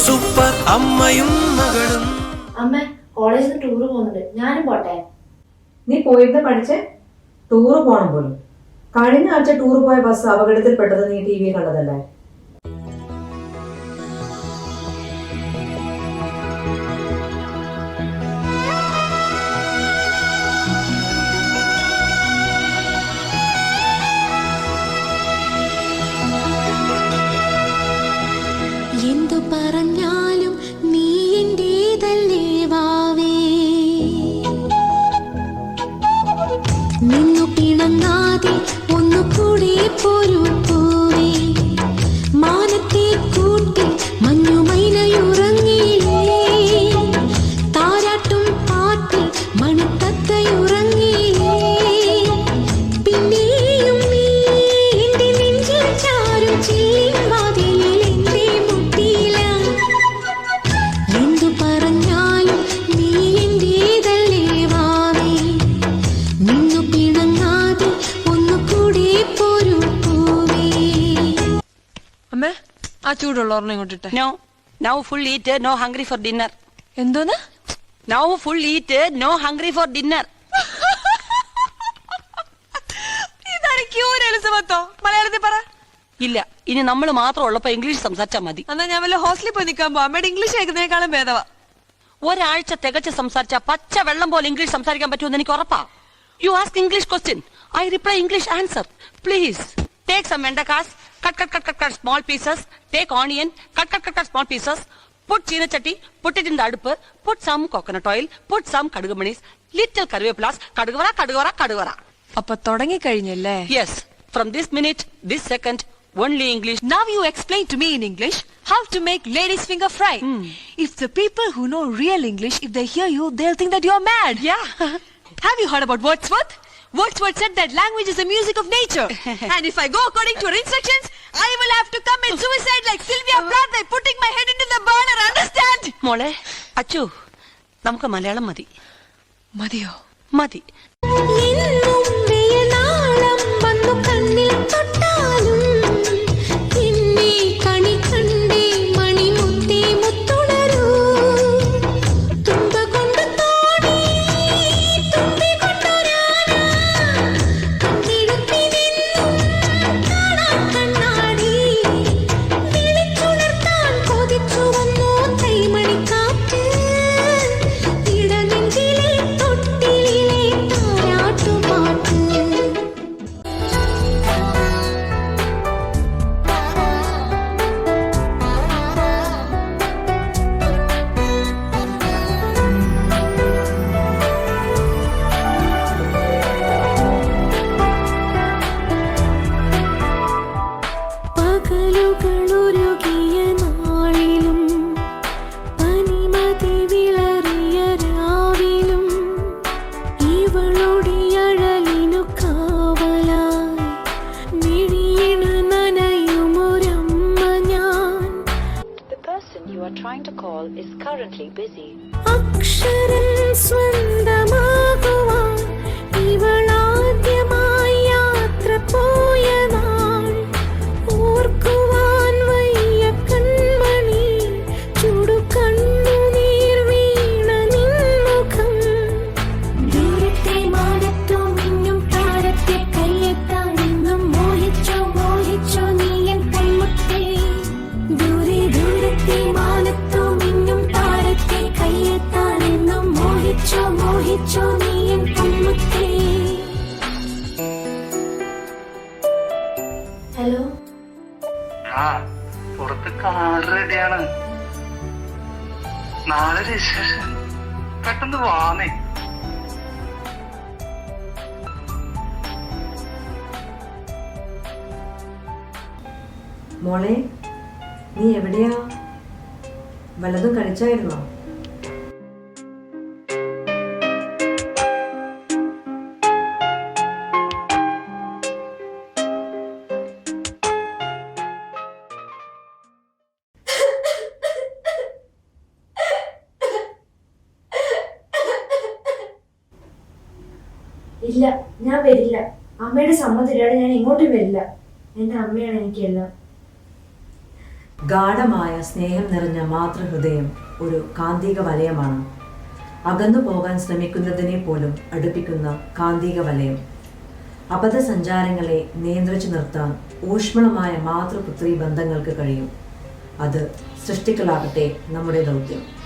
Super അമ്മയും മകളും. അമ്മ കോളേജിൽ ടൂർ പോകുന്നുണ്ട്, ഞാനും പോട്ടെ? നീ പോയിരുന്ന പഠിച്ച് ടൂറ് പോണം പോലും. കഴിഞ്ഞ ആഴ്ച ടൂർ പോയ ബസ് അപകടത്തിൽപ്പെട്ടത് നീ ടി വി കണ്ടതല്ലേ? എന്തു പറഞ്ഞാലും നീ എന്റേതല്ലേ വാവേ, നിന്നു പിണങ്ങാതെ ഒന്നുകൂടെ പോരൂ പൂവേ, മാനത്തെ കൂട്ടി മഞ്ഞുമൈനയുറങ്ങിയില്ലേ, താരാട്ടും പാട്ടിൽ മണിത്തത്തയുറങ്ങിയില്ലേ, പിന്നെയും നീ എന്റെ നെഞ്ചിൽ ചാരും ചില്ലിൻ വാതിലിൽ എന്റെ മുട്ടിയില. എന്തു പറഞ്ഞാലും നീ എന്റേതല്ലേ വാവേ, നിന്നു പിണങ്ങാതെ ഒന്നുകൂടെ പോരൂ പൂവേ. അമ്മേ, ആ ചൂടുള്ള ഒരെണ്ണം ഇങ്ങോട്ടിട്ടെ. No. Now full eat, no hungry for dinner. എന്തോന്ന്? Now full eat, no hungry for dinner. ഇതാണ് ക്യൂർ എലിസബത്തോ? മലയാളത്തിൽ പറ. ഇല്ല, ഇനി നമ്മൾ മാത്രം ഉള്ളപ്പോ ഇംഗ്ലീഷ് സംസാരിച്ചാൽ മതി. എന്നാ ഞാൻ വല്ല ഹോസ്റ്റലിൽ പോയി നിൽക്കാൻ പോ. അമ്മയുടെ ഇംഗ്ലീഷ് കേൾക്കുന്നതിനേക്കാളും ഭേദവാ. ഒരാഴ്ച തികച്ച് സംസാരിച്ച പച്ച വെള്ളം പോലെ ഇംഗ്ലീഷ് സംസാരിക്കാൻ പറ്റുമെന്ന് എനിക്ക് ഉറപ്പാ. You ask English question, I reply English answer. Please take some വെണ്ടക്കാസ്, cut cut cut cut cut small pieces. Take onion, cut cut cut cut small pieces. Put cheenachatti, put it in the aduppu, put some coconut oil, put some kadugumanis, little karvepulas, kadugavara kadugavara kadugavara. അപ്പൊ തുടങ്ങി കഴിഞ്ഞല്ലേ? Yes, from this minute, this second, only English. Now you explain to me in English how to make ladies finger fry. If the people who know real English, if they hear you, they'll think that you're mad. Yeah. Have you heard about Wordsworth? Wordsworth said that language is the music of nature. And if I go according to her instructions, I will have to commit suicide like Sylvia Plath by putting my head into the burner. Understand? മോളെ, അച്ചു, നമുക്ക് മലയാളം മതി. മതിയോ? മതി. എന്നും വേനാളം വന്നു കണ്ണിൽ തൊട്ടാലും എന്നെ കണി കണ്ടേ മണിമുത്തേ മുത്തുണരൂ, തുമ്പ കൊണ്ട് തോണി തുമ്പി കൊണ്ടൊരാന കണ്ടെടുത്തി നിന്നും കാണാൻ കണ്ണാടി, വിളിച്ചുണർത്താൻ കൊതിച്ചു വന്നു തൈമണിക്കാറ്റ്, ഇടനെഞ്ചിലെ തൊട്ടിലിലെ താരാട്ടുപാട്ട്. പകലുകളുരുകിയ നാളിലും പനിമതി വിളറിയ രാവിലും ഇവളുടെ അഴലിനു കാവലായി മിഴിയിണു നനയുമൊരമ്മ ഞാൻ. The person you are trying to call is currently busy. അക്ഷരം സ്വന്തമാകുവാൻ ഇവളാദ്യമായി യാത്ര പോയ നാൾ ഓർക്കുവാൻ വയ്യ കൺമണി, ചുടു കണ്ണുനീർ വീണ നിൻമുഖം. ദൂരത്തെ മാനത്തോ മിന്നും താരത്തെ കയ്യെത്താൻ എന്നും മോഹിച്ചോ മോഹിച്ചോ നീ എൻ കൺമുത്തേ. ദൂരെ ദൂരത്തെ മാനത്തോ മിന്നും താരത്തെ കയ്യെത്താൻ എന്നും മോഹിച്ചോ മോഹിച്ചോ നീ എൻ കൺമുത്തേ. ഹലോ, ആ പുറത്ത് കാർ റെഡിയാണ്. നാളെ രജിസ്ട്രേഷൻ. പെട്ടെന്ന് വാന്നേ. മോളെ, നീ എവിടെയാ? വല്ലതും കഴിച്ചായിരുന്നോ? ഇല്ല, ഞാൻ വരില്ല. അമ്മയുടെ സമ്മതമില്ലാതെ ഞാൻ ഇങ്ങോട്ടും വരില്ല. എന്റെ അമ്മയാണ് എനിക്കെല്ലാം. ഗാഢമായ സ്നേഹം നിറഞ്ഞ മാതൃഹൃദയം ഒരു കാന്തിക വലയമാണ്. അകന്നു പോകാൻ ശ്രമിക്കുന്നതിനെ പോലും അടുപ്പിക്കുന്ന കാന്തിക വലയം. അബദ്ധസഞ്ചാരങ്ങളെ നിയന്ത്രിച്ചു നിർത്താൻ ഊഷ്മളമായ മാതൃപുത്രി ബന്ധങ്ങൾക്ക് കഴിയും. അത് സൃഷ്ടിക്കലാകട്ടെ നമ്മുടെ ദൗത്യം.